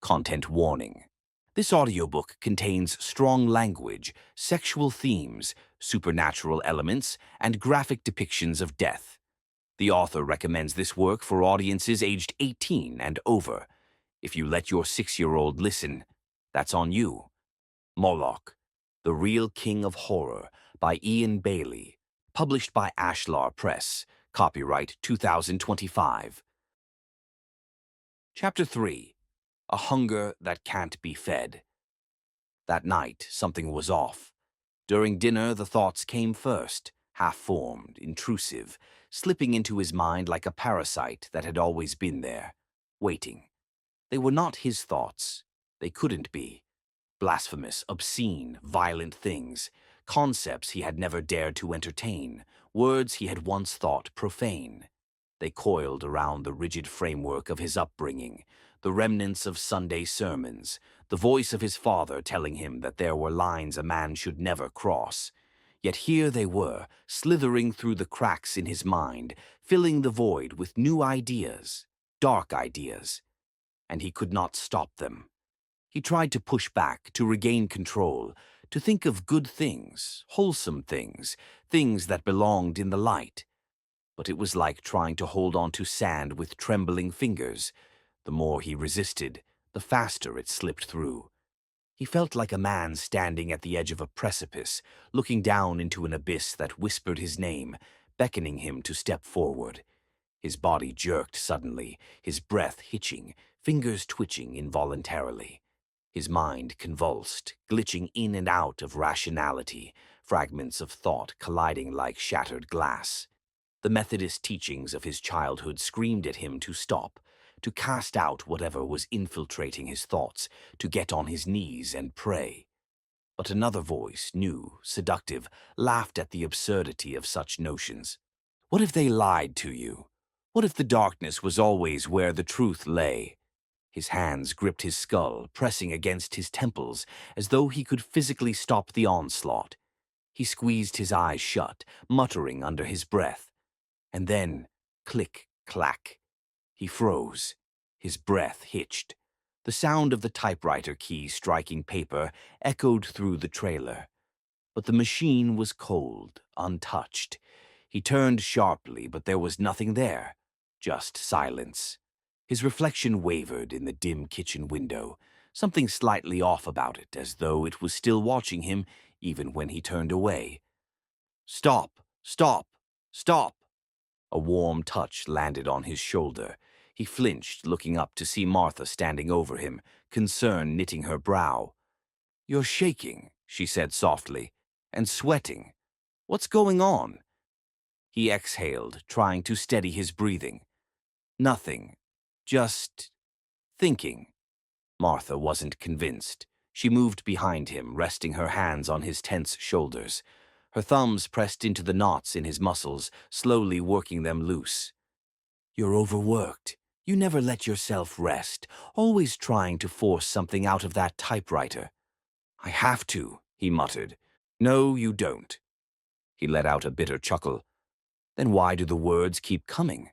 Content warning. This audiobook contains strong language, sexual themes, supernatural elements, and graphic depictions of death. The author recommends this work for audiences aged 18 and over. If you let your 6-year-old listen, that's on you. Moloch, The Real King of Horror by Ian Bailey. Published by Ashlar Press. Copyright 2025. Chapter 3. A Hunger That Can't Be Fed. That night, something was off. During dinner, the thoughts came first, half-formed, intrusive, slipping into his mind like a parasite that had always been there, waiting. They were not his thoughts. They couldn't be. Blasphemous, obscene, violent things, concepts he had never dared to entertain, words he had once thought profane. They coiled around the rigid framework of his upbringing, the remnants of Sunday sermons, the voice of his father telling him that there were lines a man should never cross. Yet here they were, slithering through the cracks in his mind, filling the void with new ideas, dark ideas. And he could not stop them. He tried to push back, to regain control, to think of good things, wholesome things, things that belonged in the light. But it was like trying to hold on to sand with trembling fingers. The more he resisted, the faster it slipped through. He felt like a man standing at the edge of a precipice, looking down into an abyss that whispered his name, beckoning him to step forward. His body jerked suddenly, his breath hitching, fingers twitching involuntarily. His mind convulsed, glitching in and out of rationality, fragments of thought colliding like shattered glass. The Methodist teachings of his childhood screamed at him to stop, to cast out whatever was infiltrating his thoughts, to get on his knees and pray. But another voice, new, seductive, laughed at the absurdity of such notions. What if they lied to you? What if the darkness was always where the truth lay? His hands gripped his skull, pressing against his temples, as though he could physically stop the onslaught. He squeezed his eyes shut, muttering under his breath. And then, click, clack. He froze. His breath hitched. The sound of the typewriter key striking paper echoed through the trailer. But the machine was cold, untouched. He turned sharply, but there was nothing there, just silence. His reflection wavered in the dim kitchen window, something slightly off about it, as though it was still watching him even when he turned away. Stop! Stop! Stop! A warm touch landed on his shoulder. He flinched, looking up to see Martha standing over him, concern knitting her brow. "You're shaking," she said softly, "and sweating. What's going on?" He exhaled, trying to steady his breathing. "Nothing. Just thinking." Martha wasn't convinced. She moved behind him, resting her hands on his tense shoulders. Her thumbs pressed into the knots in his muscles, slowly working them loose. "You're overworked. You never let yourself rest, always trying to force something out of that typewriter." "I have to," he muttered. "No, you don't." He let out a bitter chuckle. "Then why do the words keep coming?"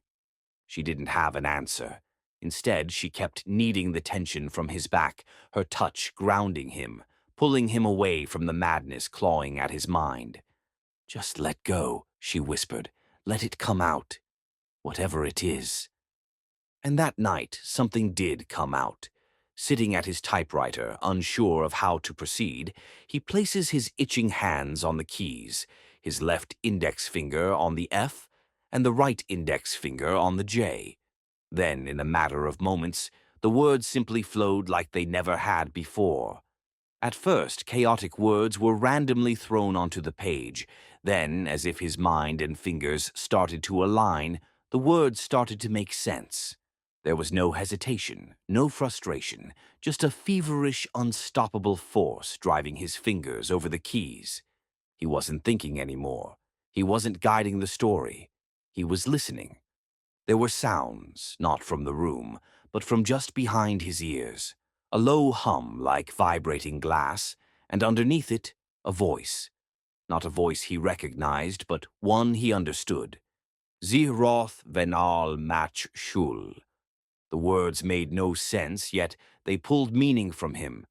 She didn't have an answer. Instead, she kept kneading the tension from his back, her touch grounding him, pulling him away from the madness clawing at his mind. "Just let go," she whispered. "Let it come out. Whatever it is." And that night, something did come out. Sitting at his typewriter, unsure of how to proceed, he places his itching hands on the keys, his left index finger on the F and the right index finger on the J. Then, in a matter of moments, the words simply flowed like they never had before. At first, chaotic words were randomly thrown onto the page. Then, as if his mind and fingers started to align, the words started to make sense. There was no hesitation, no frustration, just a feverish, unstoppable force driving his fingers over the keys. He wasn't thinking anymore. He wasn't guiding the story. He was listening. There were sounds, not from the room, but from just behind his ears. A low hum like vibrating glass, and underneath it, a voice. Not a voice he recognized, but one he understood. Zeroth venal mach shul. The words made no sense, yet They pulled meaning from him.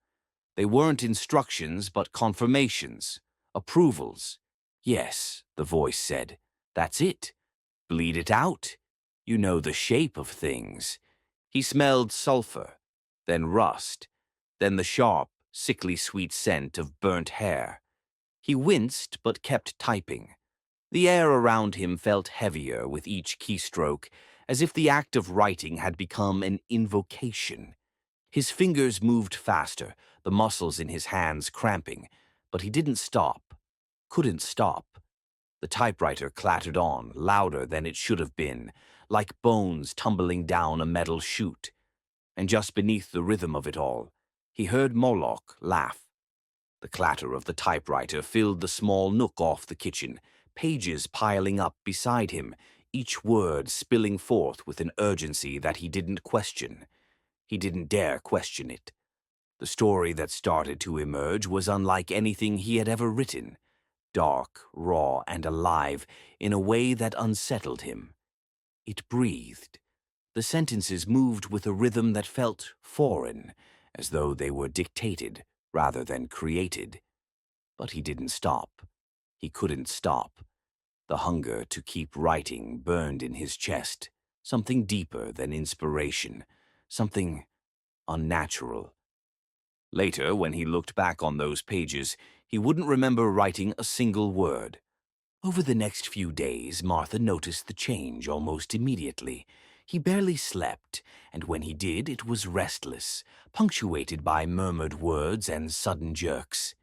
They weren't instructions, but confirmations, approvals. Yes, the voice said. That's it. Bleed it out. You know the shape of things. He smelled sulphur, then rust, then the sharp, sickly sweet scent of burnt hair. He winced but kept typing. The air around him felt heavier with each keystroke, as if the act of writing had become an invocation. His fingers moved faster, the muscles in his hands cramping, but he didn't stop, couldn't stop. The typewriter clattered on, louder than it should have been, like bones tumbling down a metal chute. And just beneath the rhythm of it all, he heard Moloch laugh. The clatter of the typewriter filled the small nook off the kitchen, pages piling up beside him, each word spilling forth with an urgency that he didn't question. He didn't dare question it. The story that started to emerge was unlike anything he had ever written, dark, raw, and alive in a way that unsettled him. It breathed. The sentences moved with a rhythm that felt foreign, as though they were dictated rather than created. But he didn't stop. He couldn't stop. The hunger to keep writing burned in his chest, something deeper than inspiration, something unnatural. Later, when he looked back on those pages, he wouldn't remember writing a single word. Over the next few days, Martha noticed the change almost immediately. He barely slept, and when he did, it was restless, punctuated by murmured words and sudden jerks.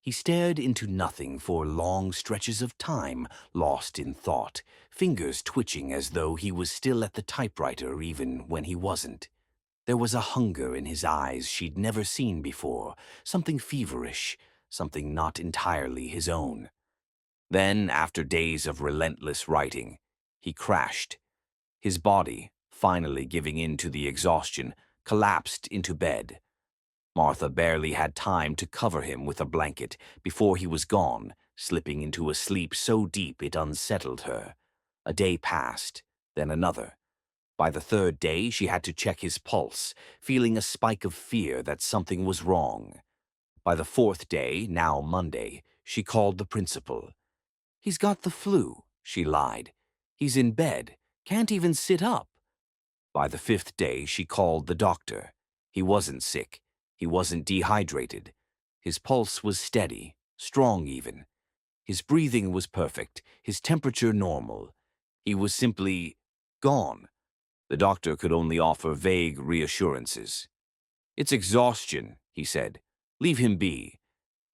He stared into nothing for long stretches of time, lost in thought, fingers twitching as though he was still at the typewriter even when he wasn't. There was a hunger in his eyes she'd never seen before, something feverish, something not entirely his own. Then, after days of relentless writing, he crashed. His body, finally giving in to the exhaustion, collapsed into bed. Martha barely had time to cover him with a blanket before he was gone, slipping into a sleep so deep it unsettled her. A day passed, then another. By the third day, she had to check his pulse, feeling a spike of fear that something was wrong. By the fourth day, now Monday, she called the principal. "He's got the flu," she lied. "He's in bed, can't even sit up." By the fifth day, she called the doctor. He wasn't sick. He wasn't dehydrated. His pulse was steady, strong even. His breathing was perfect, his temperature normal. He was simply gone. The doctor could only offer vague reassurances. "It's exhaustion," he said. "Leave him be.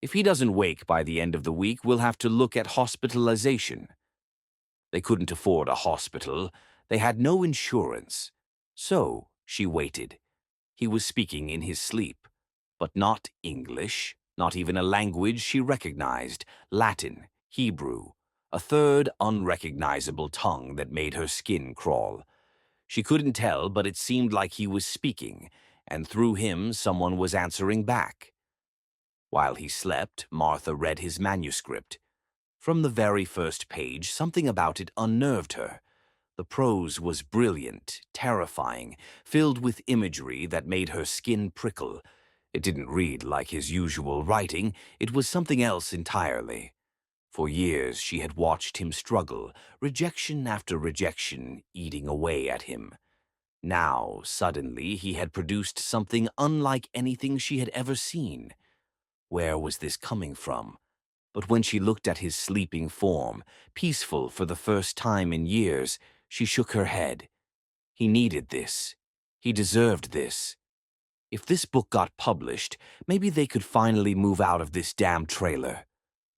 If he doesn't wake by the end of the week, we'll have to look at hospitalization." They couldn't afford a hospital. They had no insurance. So she waited. He was speaking in his sleep, but not English, not even a language she recognized, Latin, Hebrew, a third unrecognizable tongue that made her skin crawl. She couldn't tell, but it seemed like he was speaking, and through him someone was answering back. While he slept, Martha read his manuscript. From the very first page, something about it unnerved her. The prose was brilliant, terrifying, filled with imagery that made her skin prickle. It didn't read like his usual writing, it was something else entirely. For years she had watched him struggle, rejection after rejection eating away at him. Now, suddenly, he had produced something unlike anything she had ever seen. Where was this coming from? But when she looked at his sleeping form, peaceful for the first time in years, she shook her head. He needed this. He deserved this. If this book got published, maybe they could finally move out of this damn trailer.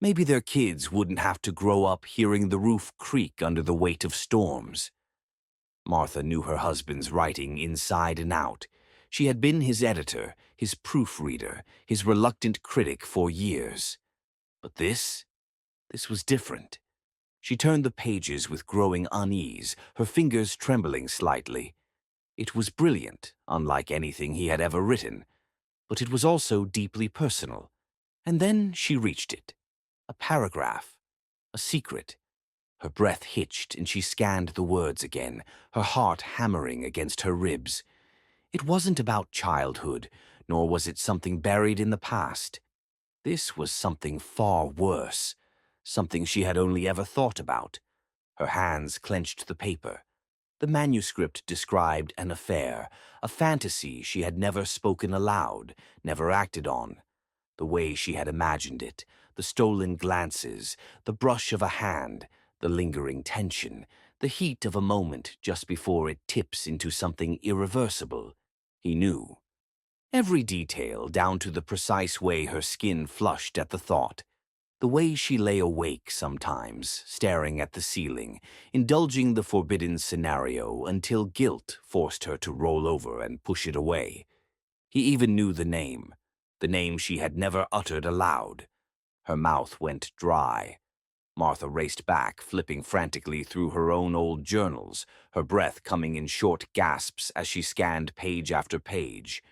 Maybe their kids wouldn't have to grow up hearing the roof creak under the weight of storms. Martha knew her husband's writing inside and out. She had been his editor, his proofreader, his reluctant critic for years. But this was different. She turned the pages with growing unease, her fingers trembling slightly. It was brilliant, unlike anything he had ever written, but it was also deeply personal. And then she reached it. A paragraph. A secret. Her breath hitched and she scanned the words again, her heart hammering against her ribs. It wasn't about childhood, nor was it something buried in the past. This was something far worse, something she had only ever thought about. Her hands clenched the paper. The manuscript described an affair, a fantasy she had never spoken aloud, never acted on. The way she had imagined it, the stolen glances, the brush of a hand, the lingering tension, the heat of a moment just before it tips into something irreversible. He knew. Every detail, down to the precise way her skin flushed at the thought. The way she lay awake sometimes, staring at the ceiling, indulging the forbidden scenario until guilt forced her to roll over and push it away. He even knew the name she had never uttered aloud. Her mouth went dry. Martha raced back, flipping frantically through her own old journals, her breath coming in short gasps as she scanned page after page.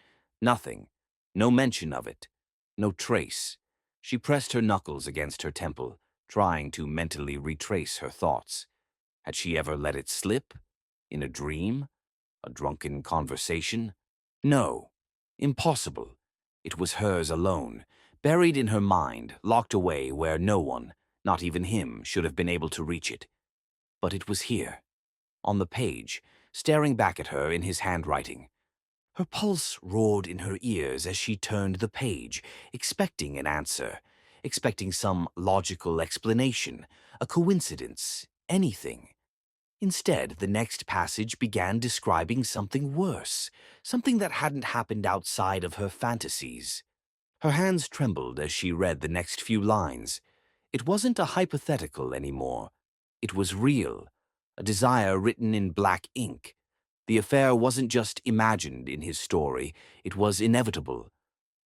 Nothing. No mention of it. No trace. She pressed her knuckles against her temple, trying to mentally retrace her thoughts. Had she ever let it slip? In a dream? A drunken conversation? No. Impossible. It was hers alone, buried in her mind, locked away where no one, not even him, should have been able to reach it. But it was here, on the page, staring back at her in his handwriting. Her pulse roared in her ears as she turned the page, expecting an answer, expecting some logical explanation, a coincidence, anything. Instead, the next passage began describing something worse, something that hadn't happened outside of her fantasies. Her hands trembled as she read the next few lines. It wasn't a hypothetical anymore. It was real, a desire written in black ink. The affair wasn't just imagined in his story, it was inevitable.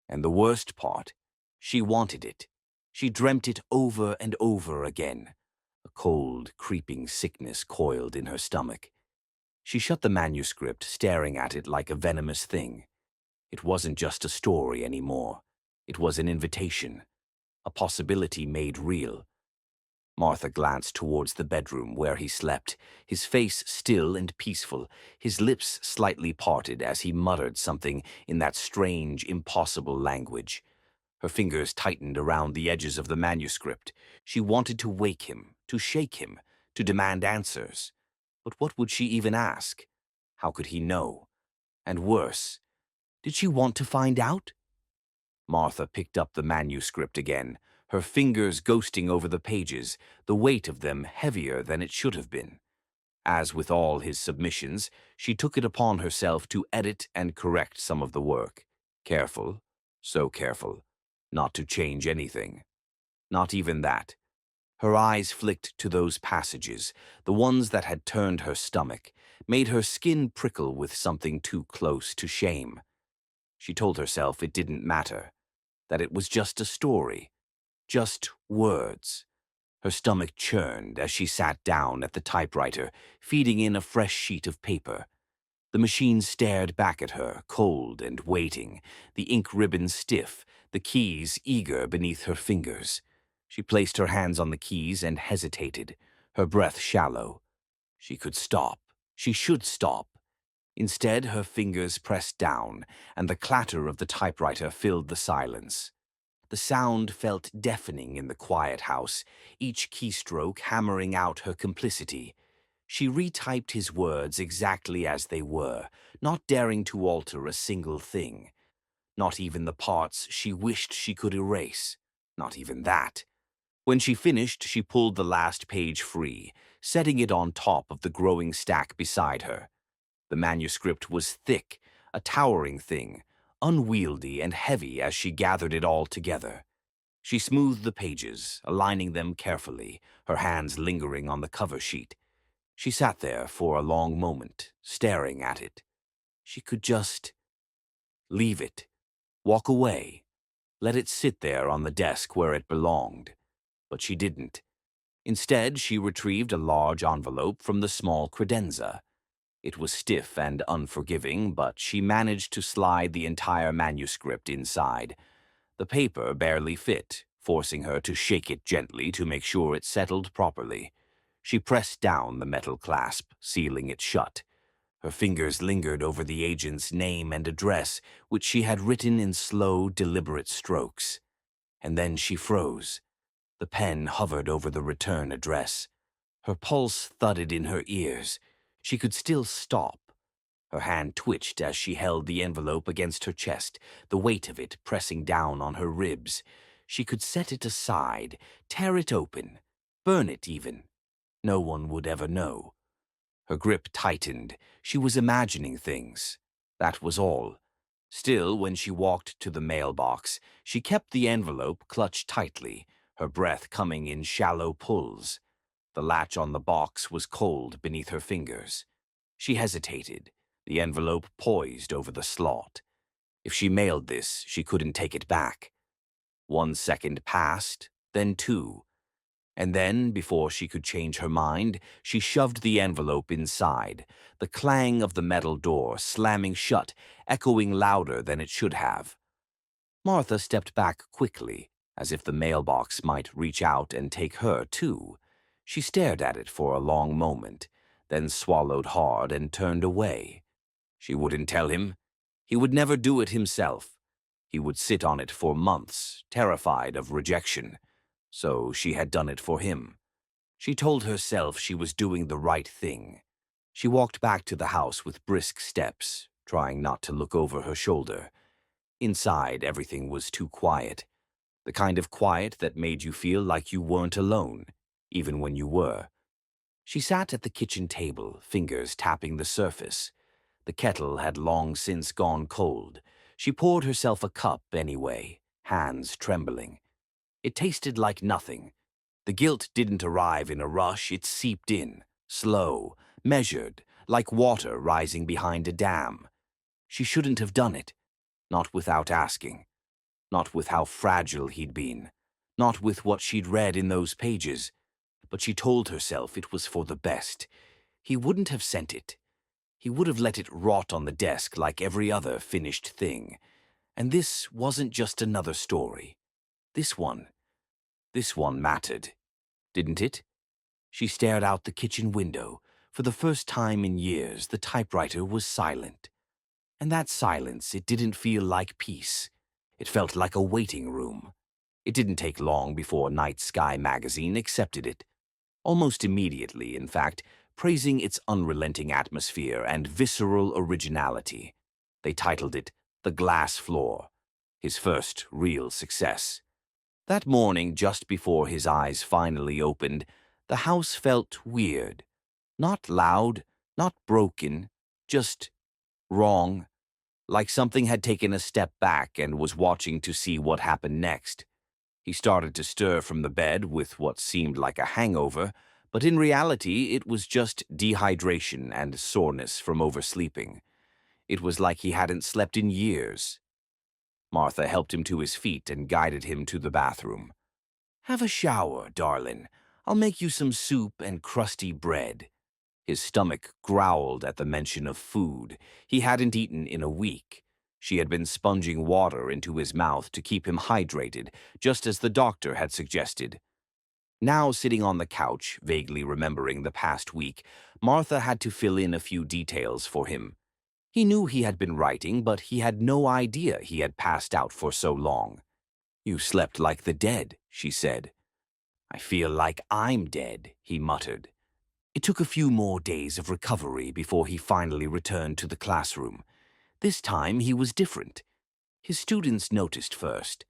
And the worst part, she wanted it. She dreamt it over and over again. A cold, creeping sickness coiled in her stomach. She shut the manuscript, staring at it like a venomous thing. It wasn't just a story anymore. It was an invitation, a possibility made real. Martha glanced towards the bedroom where he slept, his face still and peaceful, his lips slightly parted as he muttered something in that strange, impossible language. Her fingers tightened around the edges of the manuscript. She wanted to wake him, to shake him, to demand answers. But what would she even ask? How could he know? And worse, did she want to find out? Martha picked up the manuscript again, her fingers ghosting over the pages, the weight of them heavier than it should have been. As with all his submissions, she took it upon herself to edit and correct some of the work. Careful, so careful, not to change anything. Not even that. Her eyes flicked to those passages, the ones that had turned her stomach, made her skin prickle with something too close to shame. She told herself it didn't matter, that it was just a story, just words. Her stomach churned as she sat down at the typewriter, feeding in a fresh sheet of paper. The machine stared back at her, cold and waiting, the ink ribbon stiff, the keys eager beneath her fingers. She placed her hands on the keys and hesitated, her breath shallow. She could stop. She should stop. Instead, her fingers pressed down, and the clatter of the typewriter filled the silence. The sound felt deafening in the quiet house, each keystroke hammering out her complicity. She retyped his words exactly as they were, not daring to alter a single thing. Not even the parts she wished she could erase. Not even that. When she finished, she pulled the last page free, setting it on top of the growing stack beside her. The manuscript was thick, a towering thing, unwieldy and heavy as she gathered it all together. She smoothed the pages, aligning them carefully, her hands lingering on the cover sheet. She sat there for a long moment, staring at it. She could just leave it, walk away, let it sit there on the desk where it belonged. But she didn't. Instead, she retrieved a large envelope from the small credenza. It was stiff and unforgiving, but she managed to slide the entire manuscript inside. The paper barely fit, forcing her to shake it gently to make sure it settled properly. She pressed down the metal clasp, sealing it shut. Her fingers lingered over the agent's name and address, which she had written in slow, deliberate strokes. And then she froze. The pen hovered over the return address. Her pulse thudded in her ears. She could still stop. Her hand twitched as she held the envelope against her chest, the weight of it pressing down on her ribs. She could set it aside, tear it open, burn it even. No one would ever know. Her grip tightened. She was imagining things. That was all. Still, when she walked to the mailbox, she kept the envelope clutched tightly, her breath coming in shallow pulls. The latch on the box was cold beneath her fingers. She hesitated, the envelope poised over the slot. If she mailed this, she couldn't take it back. 1 second passed, then 2. And then, before she could change her mind, she shoved the envelope inside, the clang of the metal door slamming shut, echoing louder than it should have. Martha stepped back quickly, as if the mailbox might reach out and take her, too. She stared at it for a long moment, then swallowed hard and turned away. She wouldn't tell him. He would never do it himself. He would sit on it for months, terrified of rejection. So she had done it for him. She told herself she was doing the right thing. She walked back to the house with brisk steps, trying not to look over her shoulder. Inside, everything was too quiet. The kind of quiet that made you feel like you weren't alone, even when you were. She sat at the kitchen table, fingers tapping the surface. The kettle had long since gone cold. She poured herself a cup anyway, hands trembling. It tasted like nothing. The guilt didn't arrive in a rush, it seeped in, slow, measured, like water rising behind a dam. She shouldn't have done it, not without asking. Not with how fragile he'd been, not with what she'd read in those pages. But she told herself it was for the best. He wouldn't have sent it. He would have let it rot on the desk like every other finished thing. And this wasn't just another story. This one mattered, didn't it? She stared out the kitchen window. For the first time in years, the typewriter was silent. And that silence, it didn't feel like peace. It felt like a waiting room. It didn't take long before Night Sky magazine accepted it. Almost immediately, in fact, praising its unrelenting atmosphere and visceral originality. They titled it The Glass Floor, his first real success. That morning, just before his eyes finally opened, the house felt weird. Not loud, not broken, just wrong, like something had taken a step back and was watching to see what happened next. He started to stir from the bed with what seemed like a hangover, but in reality it was just dehydration and soreness from oversleeping. It was like he hadn't slept in years. Martha helped him to his feet and guided him to the bathroom. "Have a shower, darling. I'll make you some soup and crusty bread." His stomach growled at the mention of food. He hadn't eaten in a week. She had been sponging water into his mouth to keep him hydrated, just as the doctor had suggested. Now, sitting on the couch, vaguely remembering the past week, Martha had to fill in a few details for him. He knew he had been writing, but he had no idea he had passed out for so long. "You slept like the dead," she said. "I feel like I'm dead," he muttered. It took a few more days of recovery before he finally returned to the classroom. This time he was different. His students noticed first.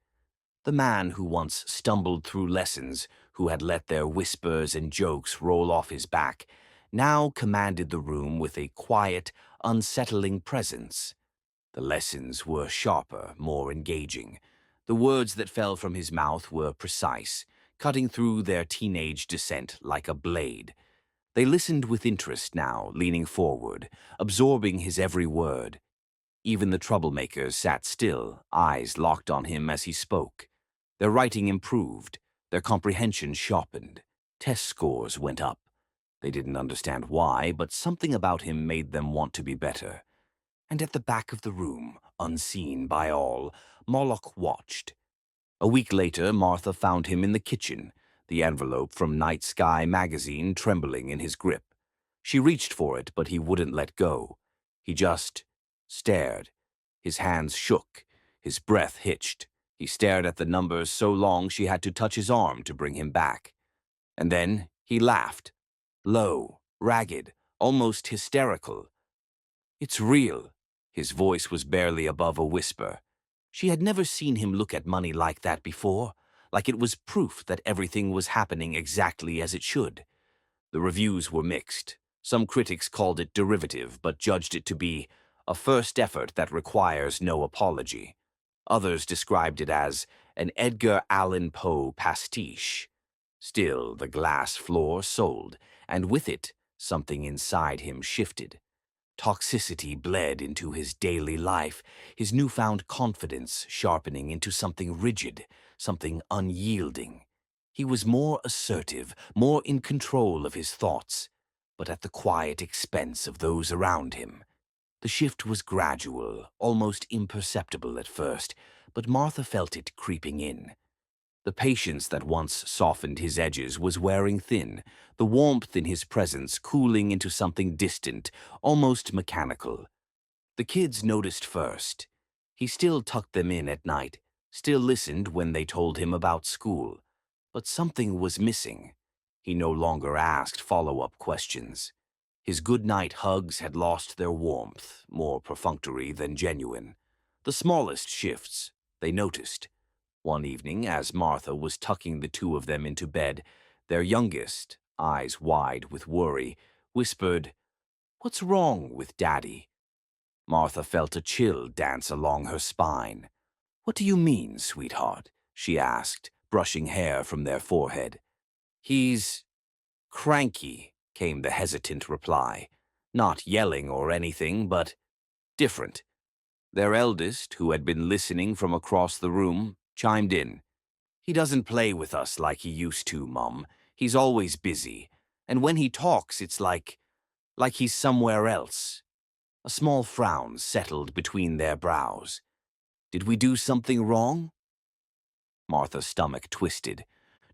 The man who once stumbled through lessons, who had let their whispers and jokes roll off his back, now commanded the room with a quiet, unsettling presence. The lessons were sharper, more engaging. The words that fell from his mouth were precise, cutting through their teenage dissent like a blade. They listened with interest now, leaning forward, absorbing his every word. Even the troublemakers sat still, eyes locked on him as he spoke. Their writing improved, their comprehension sharpened. Test scores went up. They didn't understand why, but something about him made them want to be better. And at the back of the room, unseen by all, Moloch watched. A week later, Martha found him in the kitchen, the envelope from Night Sky magazine trembling in his grip. She reached for it, but he wouldn't let go. He just stared. His hands shook. His breath hitched. He stared at the numbers so long she had to touch his arm to bring him back. And then he laughed. Low, ragged, almost hysterical. "It's real." His voice was barely above a whisper. She had never seen him look at money like that before, like it was proof that everything was happening exactly as it should. The reviews were mixed. Some critics called it derivative, but judged it to be a first effort that requires no apology. Others described it as an Edgar Allan Poe pastiche. Still, the glass floor sold, and with it, something inside him shifted. Toxicity bled into his daily life, his newfound confidence sharpening into something rigid, something unyielding. He was more assertive, more in control of his thoughts, but at the quiet expense of those around him. The shift was gradual, almost imperceptible at first, but Martha felt it creeping in. The patience that once softened his edges was wearing thin, the warmth in his presence cooling into something distant, almost mechanical. The kids noticed first. He still tucked them in at night, still listened when they told him about school. But something was missing. He no longer asked follow-up questions. His good-night hugs had lost their warmth, more perfunctory than genuine. The smallest shifts, they noticed. One evening, as Martha was tucking the two of them into bed, their youngest, eyes wide with worry, whispered, "What's wrong with Daddy?" Martha felt a chill dance along her spine. "What do you mean, sweetheart?" she asked, brushing hair from their forehead. "He's cranky," came the hesitant reply. "Not yelling or anything, but different." Their eldest, who had been listening from across the room, chimed in. "He doesn't play with us like he used to, Mum. He's always busy. And when he talks, it's like he's somewhere else." A small frown settled between their brows. "Did we do something wrong?" Martha's stomach twisted.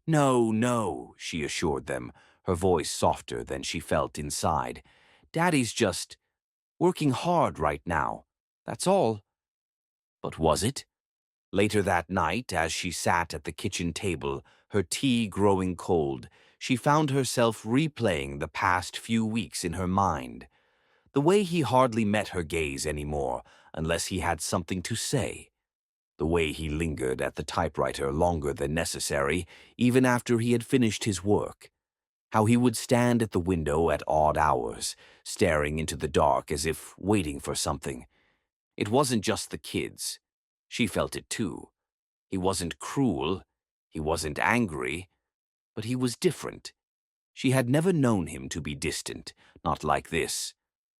"No, no," she assured them, her voice softer than she felt inside. "Daddy's just working hard right now. That's all." But was it? Later that night, as she sat at the kitchen table, her tea growing cold, she found herself replaying the past few weeks in her mind. The way he hardly met her gaze anymore, unless he had something to say. The way he lingered at the typewriter longer than necessary, even after he had finished his work. How he would stand at the window at odd hours, staring into the dark as if waiting for something. It wasn't just the kids. She felt it too. He wasn't cruel, he wasn't angry, but he was different. She had never known him to be distant, not like this.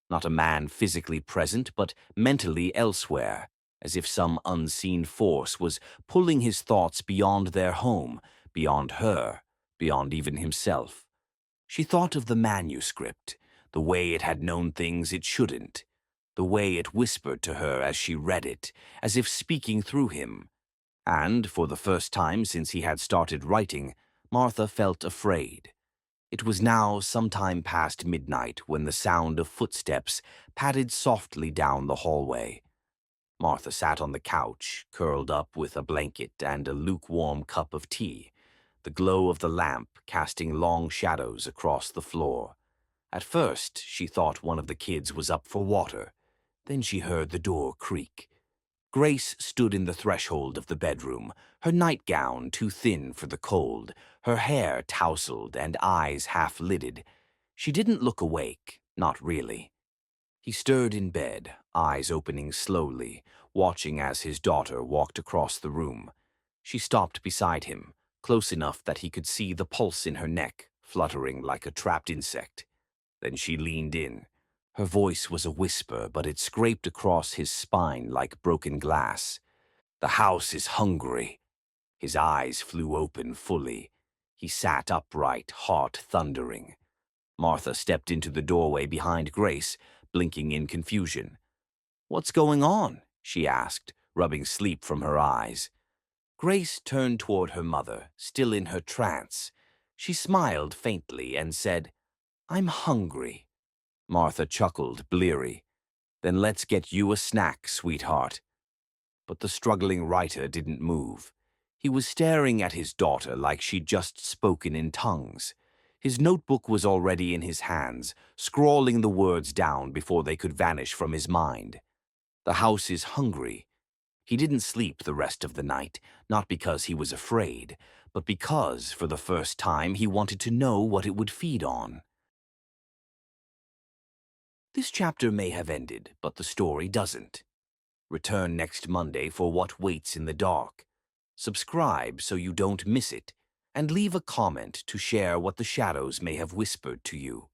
Not a man physically present, but mentally elsewhere, as if some unseen force was pulling his thoughts beyond their home, beyond her, beyond even himself. She thought of the manuscript, the way it had known things it shouldn't, the way it whispered to her as she read it, as if speaking through him. And, for the first time since he had started writing, Martha felt afraid. It was now some time past midnight when the sound of footsteps padded softly down the hallway. Martha sat on the couch, curled up with a blanket and a lukewarm cup of tea, the glow of the lamp casting long shadows across the floor. At first, she thought one of the kids was up for water. Then she heard the door creak. Grace stood in the threshold of the bedroom, her nightgown too thin for the cold, her hair tousled and eyes half-lidded. She didn't look awake, not really. He stirred in bed, eyes opening slowly, watching as his daughter walked across the room. She stopped beside him, close enough that he could see the pulse in her neck, fluttering like a trapped insect. Then she leaned in. Her voice was a whisper, but it scraped across his spine like broken glass. "The house is hungry." His eyes flew open fully. He sat upright, heart thundering. Martha stepped into the doorway behind Grace, blinking in confusion. "What's going on?" she asked, rubbing sleep from her eyes. Grace turned toward her mother, still in her trance. She smiled faintly and said, "I'm hungry." Martha chuckled, bleary. Then let's get you a snack, sweetheart. But the struggling writer didn't move. He was staring at his daughter like she'd just spoken in tongues. His notebook was already in his hands, scrawling the words down before they could vanish from his mind. The house is hungry. He didn't sleep the rest of the night, not because he was afraid, but because, for the first time, he wanted to know what it would feed on. This chapter may have ended, but the story doesn't. Return next Monday for what waits in the dark. Subscribe so you don't miss it, and leave a comment to share what the shadows may have whispered to you.